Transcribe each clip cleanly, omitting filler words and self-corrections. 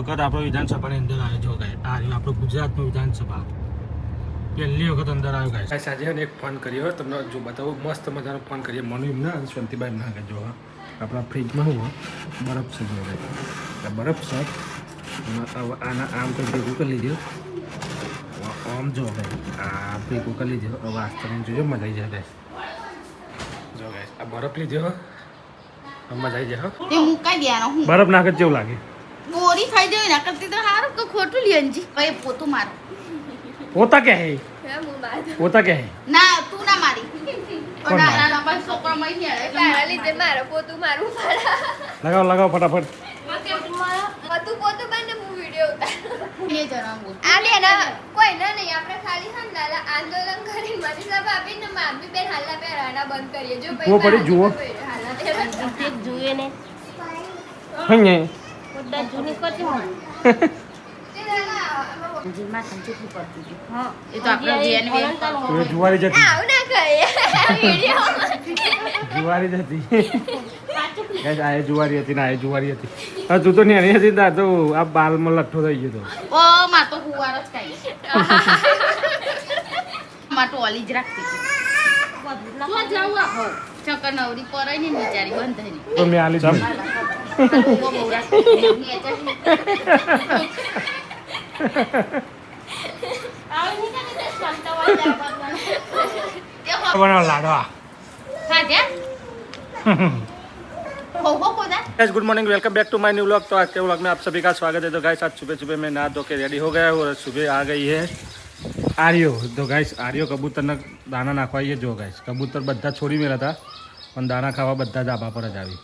વખત આપણો વિધાનસભાની અંદર આવ્યો જો ગાય આ રહ્યું આપણું ગુજરાતનું વિધાનસભા પહેલી વખત અંદર આવ્યો ગાય સાંજે એક ફોન કર્યો તમને જો બતાવું મસ્ત મજાનો ફોન કરીએ મનુ એમને શાંતિભાઈ ના કે જો આપણા ફ્રીજમાં હું બરફ છે જો ગાય બરફ છે આના આમ કંઈ ભેગું કરી લીધું આમ જો ગાય આ ભેગું કરી લીધું હવે આસ્તને જોજો મજા આવી જાય ગાય જો ગાય આ બરફ લીધો મજા આવી જાય તે મુકાઈ દેવાનો બરફ નાખે કેવું લાગે બોરી થઈ જાય ના કરતી તો હારું કે ખોટું લેનજી કઈ પોતું મારો પોતા કે હે પોતા કે હે ના તું ના મારી કોણ ના ના ના બસ છોકરા મઈ ને તારા લીધે મારો પોતું મારું લગાવ લગાવ ફટાફટ તું પોતું બને હું વિડિયો એ જરા બોલ આ લે ના કોઈ ના નહીં આપણે ખાલી હંદાલા આંદોલન કરીને મનીષા ભાભી ને મામી બેન હાલા પહેરાના બંધ કરીએ જો જુઓ પડી જુઓ હાલા પહેરા તે જોઈએ ને હંગે બધા જૂની કરતી હોય તે ના જીમાં સંચિતલી પડતી હતી હા એ તો આપણે જેન વે એ જુવારી જતી આવ ના કરીએ વિડિયો જુવારી જતી ગાઈસ આ જુવારી હતી ના આ જુવારી હતી હા તું તો નેની હતી તા તો આ બાલમાં લઠ્ઠો થઈ ગયો તો ઓ માં તો હુવાર જ કાઈ માં તો ઓલી જ રાખતી હતી તો જાવ હો ચક્કર નવરી પરાઈ ને વિચારી બંધ થઈ તો મેં આલી જમ બહુ બહુ રાખતી બનાવ લાડવા guys good morning welcome back to my new vlog. तो आज के व्लॉग में आप सभी का स्वागत है। तो गाइस आज सुबह सुबह मैं नहा धो के रेडी हो गया और सुबह आ गई है आर्यो। तो गाइस आर्यो कबूतर ने दाना नाखवाइए जो गाइस कबूतर बधा छोड़ी मेला था पण दाना खावा बधा ધાબા પર જ આવી।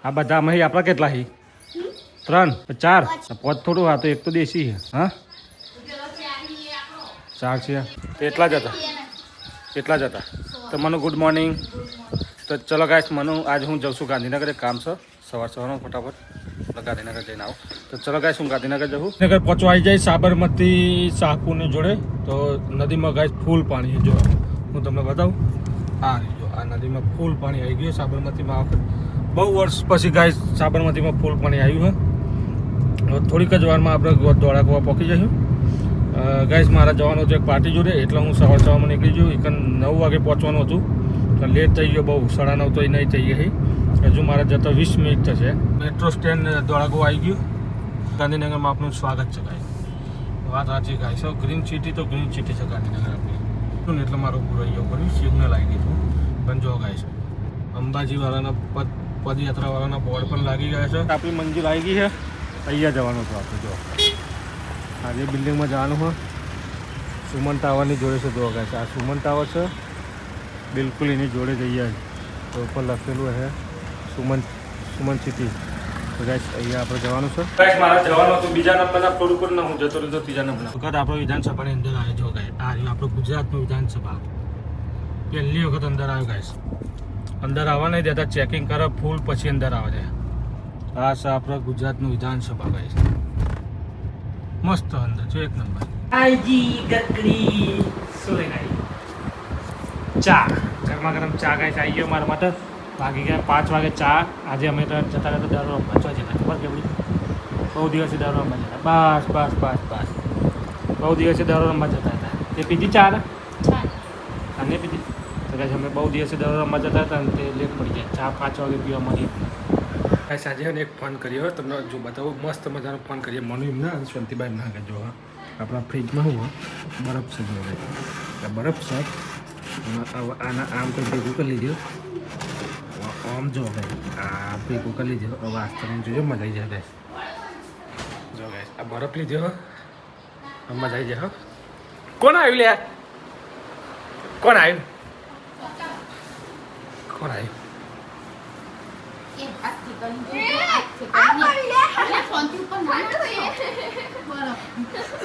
આ બધામાં આપણા કેટલા હી 3 4 પોત થોડું આ તો એક તો દેશી છે હા 4 છે તો એટલા જ હતા તો મનુ ગુડ મોર્નિંગ। તો ચલો ગાઈસ મનુ આજ હું જાઉં છું ગાંધીનગર એક કામ છે સવારનો ફટાફટ ગાંધીનગર જઈને આવું। તો ચલો ગાઈસ હું ગાંધીનગર જવું નગર પહોંચવા આવી જાય સાબરમતી શાહપુરની જોડે। તો નદીમાં ગાઈસ ફૂલ પાણી જો હું તમને બતાવું આ જો આ નદીમાં ફૂલ પાણી આવી ગયું સાબરમતીમાં આ વખત બહુ વર્ષ પછી ગાઈસ સાબરમતીમાં ફૂલ પાણી આવ્યું છે। થોડીક જ વારમાં આપણે ધોળાકુવા પહોંચી જઈશું। ગાઈસ મારા જવાનું હતું એક પાર્ટી જોડે એટલે હું સવારમાં નીકળી ગયું એક 9 વાગે પહોંચવાનું હતું તો લેટ થઈ ગયો બહુ 9:30 તો નહીં થઈ ગઈ હજુ મારે જતો 20 મિનિટ થશે। મેટ્રો સ્ટેન્ડ ધોળાકુવા આવી ગયું। ગાંધીનગરમાં આપનું સ્વાગત છે ગાઈસ વાત સાચી ગાઈસ ગ્રીન સિટી તો ગ્રીન સિટી છે ગાંધીનગર આપણી એટલે મારો પૂરો યોગ કર્યું સિગ્નલ આવી ગયું પણ જો ગાઈસ અંબાજીવાળાના પદયાત્રાવાળાના બોર્ડ પણ લાગી ગયા છે। આપણી મંજિલ આવી ગઈ છે અહીંયા જવાનું હતું આપણે જો આજે બિલ્ડિંગમાં જવાનું હોય સુમન ટાવરની જોડે છે જો ગાઈસ આ સુમન ટાવર છે બિલકુલ એની જોડે જઈએ તો ઉપર લખેલું છે સુમન સિટી। તો ગાઈસ અહીંયા આપણે જવાનું છે ગાઈસ મારે જવાનું હતું બીજા નંબરના ફ્લોર ઉપર ને હું જતો રહ્યો ત્રીજા નંબરના વખત આપણો વિધાનસભાની અંદર આવ્યો જો ગાઈસ આ રહ્યું આપણું ગુજરાતનું વિધાનસભા પહેલી વખત અંદર આવ્યો ગાઈસ અંદર આવવા નહીં દેતા ચેકિંગ કરે ફૂલ પછી અંદર આવે છે। આ છે આપણા ગુજરાતનું વિધાનસભા ગાઈસ મસ્ત અંદર છે એક નંબર આજી ગકડી સોલે ગાઈ ચા ગરમા ગરમ ચા ગાઈસ આવી ગયો મારા માટે વાગી ગયા 5 વાગે ચા। આજે અમે તો જતા રહેતા દારૂ રમવા જતા ખબર કેવડી બહુ દિવસથી દારૂ રમવા જતા બસ બહુ દિવસથી દારૂ રમવા જતા હતા તે પીધી ચા ને અને પીધી તો ગાઈસ અમે બહુ દિવસથી દારૂ રમવા જતા હતા અને તે લેટ પડી જાય ચા 5 વાગે પીવા મળી। ગાઈસ આજે એક ફોન કર્યો તમને જો બતાવું મસ્ત મજાનો ફોન કરીએ મનુ એમને શાંતિભાઈ ના કે જો આપણા ફ્રીજમાં હું બરફ છે જો બરફ છે આના આમ કંઈ ભેગું કરી લીધું આમ જો ભાઈ આ ભેગું કરી લીધું હવે આસ્તને જોજો મજા આવી જાય ગાઈસ જો ગાઈસ આ બરફ લીધો મજા આવી જાય કોણ આવ્યું લે કોણ આવ્યું એ હાથથી કરી ફોનથી ઉપર ના બરાબર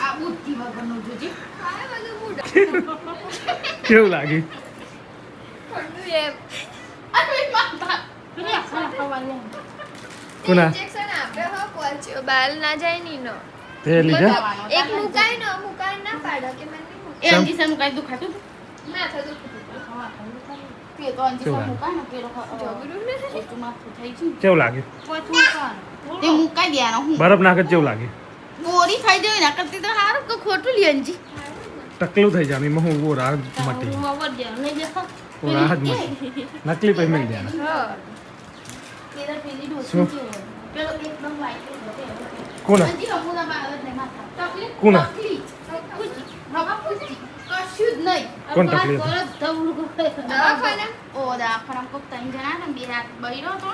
આ બુદ્ધિ વગરનું જોજે કેવું લાગે કોના ઇન્જેક્શન આપે હો પહોંચ્યો બાલ ના જાય નીનો તે લીધા એક મુકાઈ ના પાડો કે મને એ અંજીસા મુકાઈ દુખાતું ના થતું તે તો અંજીસા મુકાઈ ને પેલો જબરું ને ઓટુમાં થઈ ગયું કેવું લાગે તે મુકાઈ દેવાનો હું બરફ નાખે કેવું લાગે ઓરી થઈ જાય ને કરતી તો સારું કે ખોટું લિયનજી ટકલું થઈ જાય એમાં હું રાહ મટી રૂમમાં વર દે નહીં દેખો રાહ જ મટી નકલી પૈ મિલ જાય પેલા પેલી શું? ડોસી પેલો એકદમ વાઈટ કોના અંજી રમુના બાળ ને માથા તકલીફ કોના? કશું જ નહીં કોણ તકલીફ? દવાખાના ઓ દવાખાના કોક ત્રણ જણા ને બે રાત બળ્યો હતો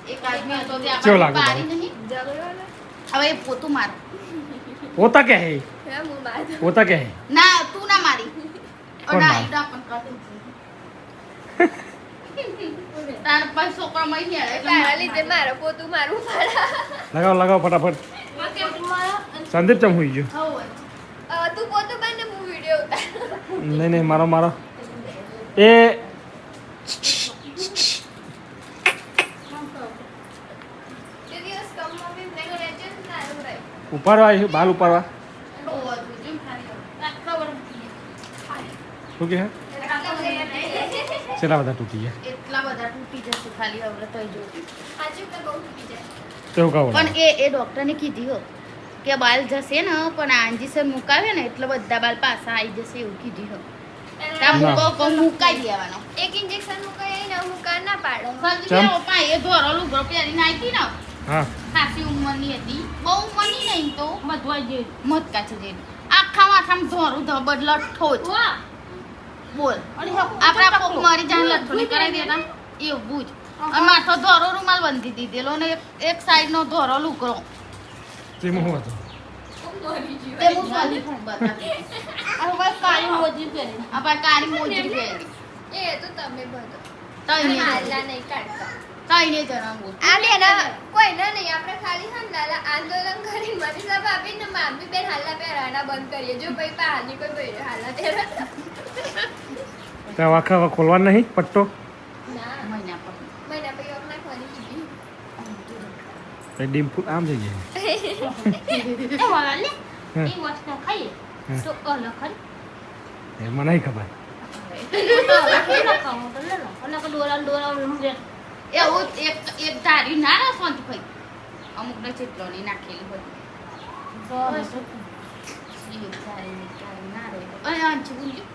એક આદમી હતો તે કેવો આપણે લાગે પાડી નહીં ઝઘડવાનો હવે એ પોતું માર પોતા કે હે હે હું બાદ પોતા કે હે ના તું ના મારી કોણ મારે? ઈડા પણ કાઢી તાર પાસે છોકરા મળી ને તારા લીધે મારે પોતું મારવું પડે લગાવો ફટાફટ સંદીપ ચમ હોઈ ગયો તું પોતું બને હું વિડિયો ઉતાર નહીં મારો એ તે દિવસ કમમાં બી મેં રહેજો ને તારું રહી ઉપાડવા આવ્યું બાલ ઉપાડવા શું કે હે છેલ્લા બધા તૂટી ગયા એટલા બધા તૂટી જશે ખાલી હવે તો જો આજે તો બહુ તૂટી જાય તેવું કહો પણ એ ડોક્ટરને કીધી હો કે બાલ જશે ને પણ આંજીસર મુકાવે ને એટલે બધા બાલ પાછા આવી જશે એવું કીધી હો તા ના. મુકાઈ દેવાનો એક ઇન્જેક્શન મુકાય ને હું કાન ના પાડો ચમ? એ ધોરલું પહેરી નાખી ને હા ખાસી ઉંમરની હતી બહુ ઉંમરની નહીં તો મધવાઈ જે મત કાચી જઈ આખા માથામાં ધોરું ધબડ લઠ્ઠો જ બોલ આપણા કોક મારી જાન લઠ્ઠો ની કરાવી દેતા એવું જ અને માથો ધોરો રૂમાલ બાંધી દીધેલો ને એક સાઈડ નો ધોરો લુકરો તેમાં શું હતું તે હું સાલી પણ બતાવી આ બસ કાળી મોજી પહેરી આપણે કાળી મોજી પહેરી એ તો તમે બધો તઈને હાલના નહીં કાઢતા જણા બોલ આ બેના કોઈ ના નહીં આપણે ખાલી હંદાલા આંદોલન કરીને મનીષા ભાભી ને મામી બેન હાલના પહેરાના બંધ કરીએ જો ભાઈ પાહાની કોઈ ભાઈ હાલના પહેરા ત્યાં આખા ખોલવાનું નહીં પટ્ટો ના મહિના પર મહિના પછી ઓફ નાખવાની કીધી ડીમ ફૂલ આમ જઈ જાય એ વાલા લે હા. એ વસ્તુ ખાઈએ હા. તો અલખન એમાં નહીં ખબર એવું એક ધારી ના રસવાનું ભાઈ અમુક ને ચેટલોની નાખેલી હોય એક ધારી ના રહે અને આંચી બોલ્યું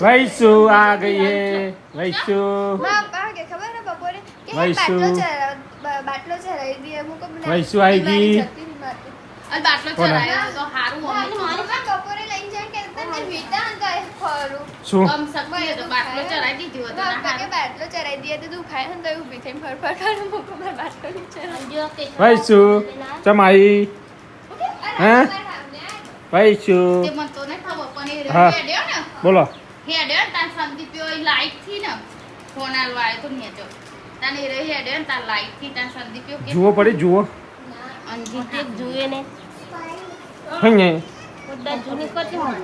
વૈસુ આ ગઈ હે વૈસુ માં પા કે ખબર હે બપોરે કે વૈસુ. બાટલો ચરાઈ દે અમુક વૈસુ આઈ ગઈ. અને બાટલો કોના? ચડાયો તો હારું અમે બપોરે લઈને જાય કે તને વીટા હતા ખરું શું કમ શકીએ તો બાટલો ચડાઈ દીધો હતો ના કે હારું. બાટલો ચરાઈ દે તો દુખાય ને તો ઊભી થઈને ફરફર કરું મૂકો માર બાટલો ની ચરાઈ વૈસુ ચમ આવી હે? વૈસુ તે મને તો નહીં ખબર પણ એ હા. હેડ્યો ને બોલો હેડ્યો ને તાર સંદીપ્યો એ લાઈટ થી ને ફોન આલવા આવ્યો તો નેચો તાને એ રહી હેડ્યો ને તાર લાઈટ થી તાર સંદીપ્યો કે જુઓ પડી જુઓ અંજી એક જુએ ને હે બધા જૂની કરતી હોય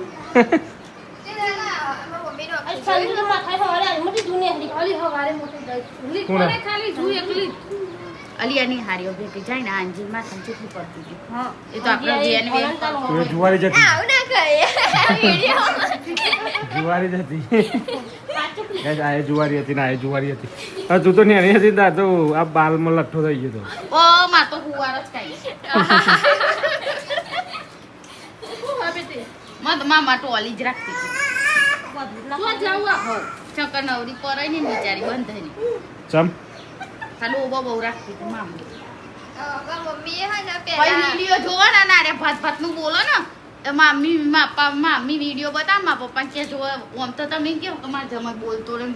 તે દાદા અમાર મમ્મીનો અરે સંજુ માથાય હવારે મોટી જૂની હતી ખાલી હવારે મોટી જાય કોના? ખાલી જુએ એકલી અલિયાની હારીઓ ભેગી જાય ને અંજી માં સંચેતી પડતી હતી હા એ તો આપણે જેન વેન એ જુવારી જતી આવ ના કહે વિડિયો જુવારી જતી ગાઈસ આ એ જુવારી હતી ના એ જુવારી હતી હા તું તો નેની હતી ને આ તો આ બાલમાં લઠ્ઠો થઈ ગયો તો ઓ માં તો હુવાર જ કાઈ મત મામા ટોલી જ રાખતી હતી ચક્કર નવરી પરાઈ ને બિચારી બંધાઈ ચમ ખાલી ઓબો બહુ રાખતી હતી મામા મમ્મીએ હે ને ભાઈ પહેલા વિડિયો જોવો ને નારે ભાત નું બોલો ને એ મામી વિડિયો બતાવ મા પપ્પા કે જો આમ તો તમે કેવું કે મારા જમાઈ બોલતો ને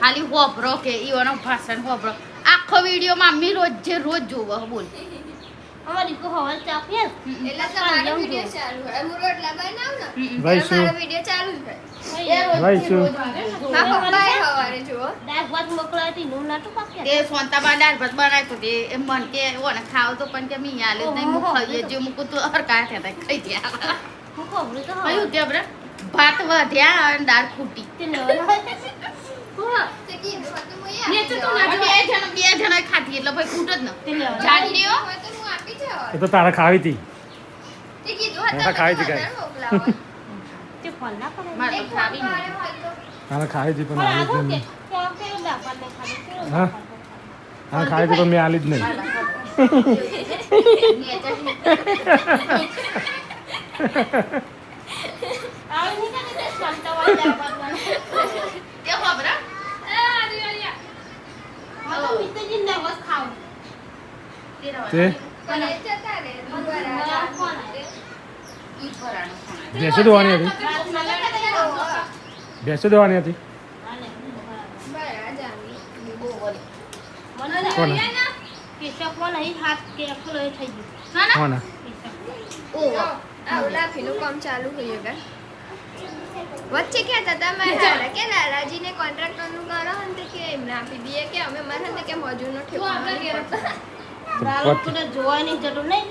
ખાલી હોભરો કે ઈવાનો ભાષણ હોભરો આખો વિડિયો મામી રોજ જોવો બોલ અમારી કો હવારે ચાપીએ એટલે તમારો વિડિયો ચાલુ હોય હું રોટલા બનાવ ને વૈસુ મારો વિડિયો ચાલુ જ હોય વૈસુ મારા પપ્પાએ હવારે જુઓ દાળ ભાત મોકલાય હતી નું નાટુ પાક્યા તે સોનતાબા દાળ ભાત બનાવ્યો તો તે એમ મન કે ઓને ખાવ તો પણ કે મી આલે નહીં હું ખાઈએ જે મુકું તો હરકા થતા ખાઈ ગયા હું ખબર તો કયું કે બરા ભાત વધ્યા અને દાળ ખૂટી તે લેવા તે કીધું હતું હું બે જણા ખાધી એટલે ભાઈ ખૂટ જ ન તે લેવા જાડી લ્યો હોય તો હું આપી જવા એ તો તારે ખાવી હતી તે કીધું મોટા હતા ખાઈ હતી વધારે મોકલાવો તે ફોન ના કરે મારે તો એક ખાવી વારે નહીં હોય તો તારે ખાવી હતી પણ પણ આલી જ આગળ કે નહીં કેમ કે દાળ ભાત નહીં ખાધી હા હા ખાવી હતી પણ મેં આલી જ નહીં આવે નહીં કે તે સંતાવા દાળ ભાત બનાવે. તે ખબર મને પિતાજી ને બસ ખાવ. તે પણ એ જતા રહે મને કોણ આવે? ઈ ભરાણું ખાવાનું. ભેંસો દોવાની હતી રાત મને ભેંસો દોવાની હતી આને બરાબર જામી બહુ વળી. મને કોને કેશવમાં નહીં હાથ કે એકલો એ થઈ ગયું. ના ના કોને કેશવ. ઓહો આવડાફીનું કામ ચાલુ થઈ ગયું વચ્ચે કહેતા હતા મારા હારા કે લાલાજીને કોન્ટ્રાક્ટરનું કરો ને તે કે એમને આપી દઈએ કે અમે મારા ને કે મજૂરનો તો આપણે ઘેર ઠેકો રાલો તો જોવાની જરૂર નહીં.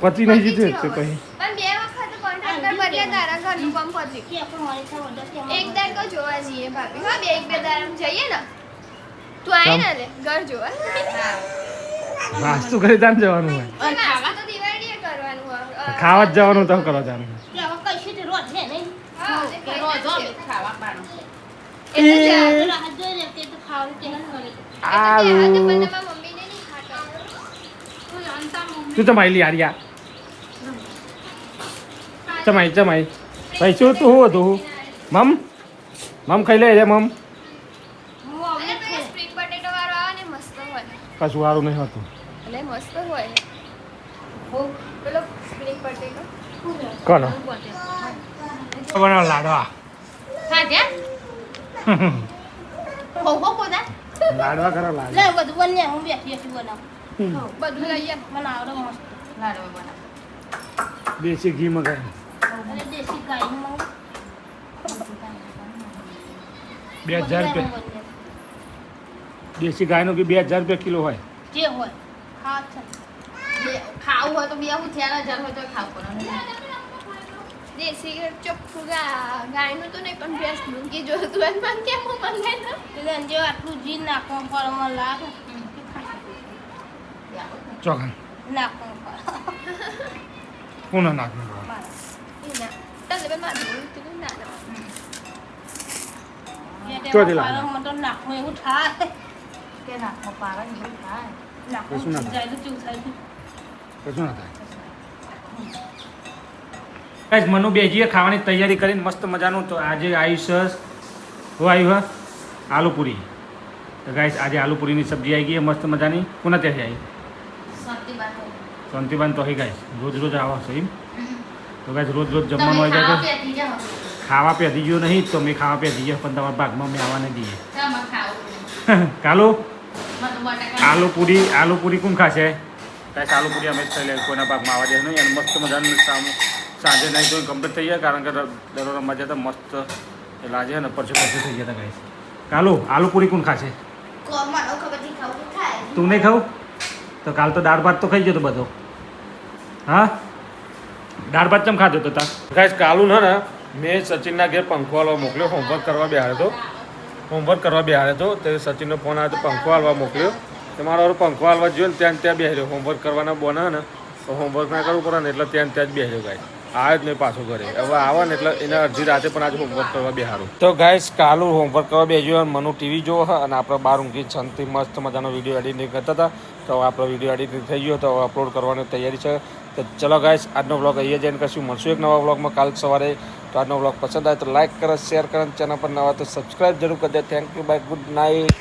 પતિ નહીં જીત્યું તો પછી પણ બે વખત કોન્ટ્રાક્ટર બદલ્યા તારા ઘરનું કામ પતી કે આપણે મારી સાથે ઓર્ડર કે એક દાડકો જોવા જઈએ ભાભી હા બે એક બે દાડમ જઈએ ને તું આય ને લે ઘર જોવા નાસ્તો કરી તાન જવાનું હોય અને ખાવા નાસ્તો તો દિવાળીએ કરવાનું હોય. ખાવા જ જવાનું તો કરો જવાનું કે હવે કશું તે રોજ છે નહીં. હા, તે કે ખાઈ રોજ જશે. ખાવા પાનું એટલે જા- તો રાહ જોઈ લે તે તો ખાવાનું કે ન કરે. એટલે જા- આજે પણ તમારા મમ્મીને નહીં ખાતા. તું ચમાઈ લી યાર ચમાઈ પૈસો તું હું હતું મમ ખાઈ લે મમ હું અને હવે પેલો સ્પ્રિંગ પોટેટો વાળો આવે ને મસ્ત હોય કશું વાળું નહીં હતું એટલે મસ્ત હોય હું પેલો સ્પ્રિંગ પોટેટો કોનો પોતે. બનાવ લાડવા ખાધ્યા હો હો પોતા લાડવા કરો લાડવા લે બધું બન્યા હું બેઠી બેઠી બનાવું. બધું લઈએ મને આવડે મસ્ત. લાડવા બનાવ દેશી ઘી મગાય અને દેશી ગાયનું મંગાવું. 2000 રૂપિયા દેશી ગાયનું ઘી 2000 રૂપિયા કિલો હોય જે હોય હા છે. ખાવું હોય તો બે હું થયા 1000 હોય તો ખાવું પડે દેશી ચોખ્ખું ગાયનું તો નહીં પણ ભેંસનું ઘી જોતું હોય તો મને કેમ મંગાય તો એટલે એને જો આટલું જી નાખવાનું પર મને લાગે ચોખા નાખવાનું પર કોનો નાખવાનું મારે. એના તને બે મારું કીધું ના ના એટલે ચોથી એમાં લાગે. પારામાં તો નાખવું એવું થાય. કે નાખો પારા ને એવું થાય નાખવું કશું ના થાય. જાય તો કેવું થાય? કશું ના થાય ગાઈસ મનુ બેજીએ ખાવાની તૈયારી કરીને મસ્ત મજાનું તો આજે આયુષ હું આવ્યું હા આલુપુરી તો ગાઈસ આજે આલુપુરીની સબ્જી આવી ગઈ છે મસ્ત મજાની કોના ત્યાંથી આવી શાંતિ બાત શાંતિબાન તો અહીં ગાઈસ રોજ રોજ આવો છો એમ તો ગાઈસ રોજ રોજ તમે જમવાનું આવી ખાવા જાય પીતી જાઓ ખાવા પીધી ગયો નહીં તો મેં ખાવા પીધી ગયો પણ તમારા ભાગમાં મેં આવવા નહીં દઈએ તમે ખાવું કાલો મને તો બટાકા આલુપુરી કોણ ખાશે ગાઈસ આલુપુરી અમે જ ખાઈ લે કોઈના ભાગમાં આવવા દે નહીં અને મસ્ત મજાનું સાંજે નહીં તો કમ્પ્લીટ થઈ જાય કારણ કે દરરોજ મજા તો મસ્ત એટલે આજે ને પરસે થઈ ગયા હતા ગાઈસ કાલો આલુપુરી કોણ ખાશે કોમાં ખબર થી ખાવું ખાય તું નહીં ખાવ તો કાલ તો દાળ ભાત તો ખાઈ જતો બધો હા દાળ ભાત ચમ ખાધો તો તા ગાઈસ કાલું ને મેં સચિનના ઘેર પંખો હાલવા મોકલ્યો હોમવર્ક કરવા બેહાડ્યો હતો તે સચિનનો ફોન આવ્યો તો પંખો હાલવા મોકલ્યો તો મારો પંખો હાલવા જોયો ને ત્યાં બેહી રહ્યો હોમવર્ક કરવાના બોના ને તો હોમવર્ક ના કરવું પડે ને એટલે ત્યાં જ બેહી રહ્યો ગાઈસ આવે જ નહીં પાછો ઘરે હવે આવે ને એટલે એને અડધી રાતે પણ આજે હોમવર્ક કરવા બેહારું તો ગાઈસ કાલું હોમવર્ક કરવા બેસ્યો અને મનુ ટીવી જોવો અને આપણે બહાર ઊંઘી શાંતિ મસ્ત મજાનો વિડીયો એડિટિંગ કરતા હતા તો આપણો વિડીયો એડિટિંગ થઈ ગયો તો અપલોડ કરવાની તૈયારી છે તો ચલો ગાઈસ આજનો વ્લોગ અહીંયા જઈને કશું મળશું એક નવા વ્લોગમાં કાલ સવારે તો આજનો વ્લોગ પસંદ આવે તો લાઈક કરો શેર કરો ચેનલ પર નવા તો સબસ્ક્રાઈબ જરૂર કરી દે thank you bye good night